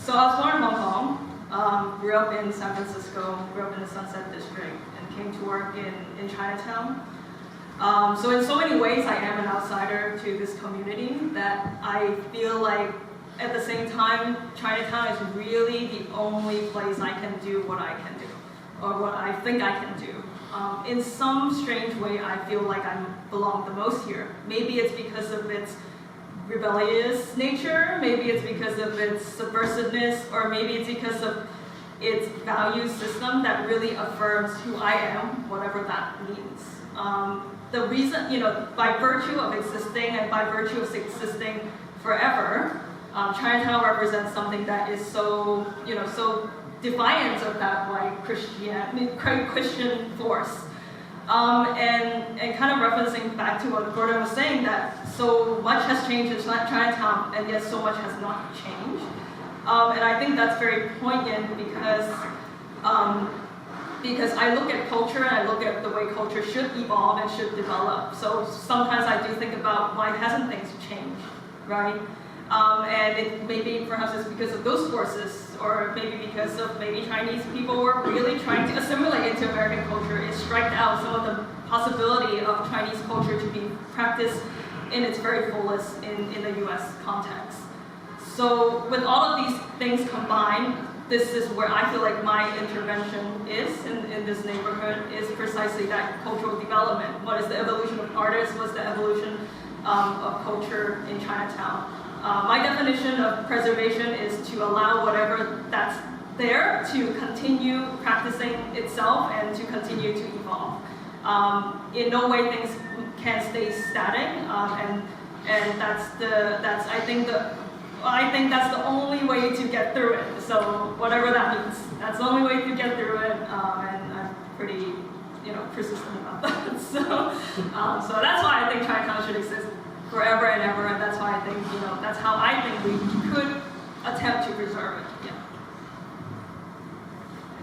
So I was born in Hong Kong, grew up in San Francisco, grew up in the Sunset District, and came to work in Chinatown. So in so many ways, I am an outsider to this community that I feel like at the same time, Chinatown is really the only place I can do what I can do, or what I think I can do. In some strange way, I feel like I belong the most here. Maybe it's because of its rebellious nature, maybe it's because of its subversiveness, or maybe it's because of its value system that really affirms who I am, whatever that means. The reason, by virtue of existing and by virtue of existing forever, Chinatown represents something that is so, so defiant of that white Christian force. And kind of referencing back to what Gordon was saying, that so much has changed in Chinatown, and yet so much has not changed. And I think that's very poignant because I look at culture and I look at the way culture should evolve and should develop. So sometimes I do think about why hasn't things changed, right? And it maybe perhaps it's because of those forces, or maybe because of maybe Chinese people were really trying to assimilate into American culture. It striked out some of the possibility of Chinese culture to be practiced in its very fullest in the US context. So with all of these things combined, this is where I feel like my intervention is in this neighborhood, is precisely that cultural development. What is the evolution of artists? What's the evolution of culture in Chinatown? My definition of preservation is to allow whatever that's there to continue practicing itself and to continue to evolve. In no way things can stay static, and I think that's the only way to get through it. So whatever that means, that's the only way to get through it, and I'm pretty, persistent about that. So that's why I think Chinatown should exist forever and ever, and that's why I think, that's how I think we could attempt to preserve it. Yeah.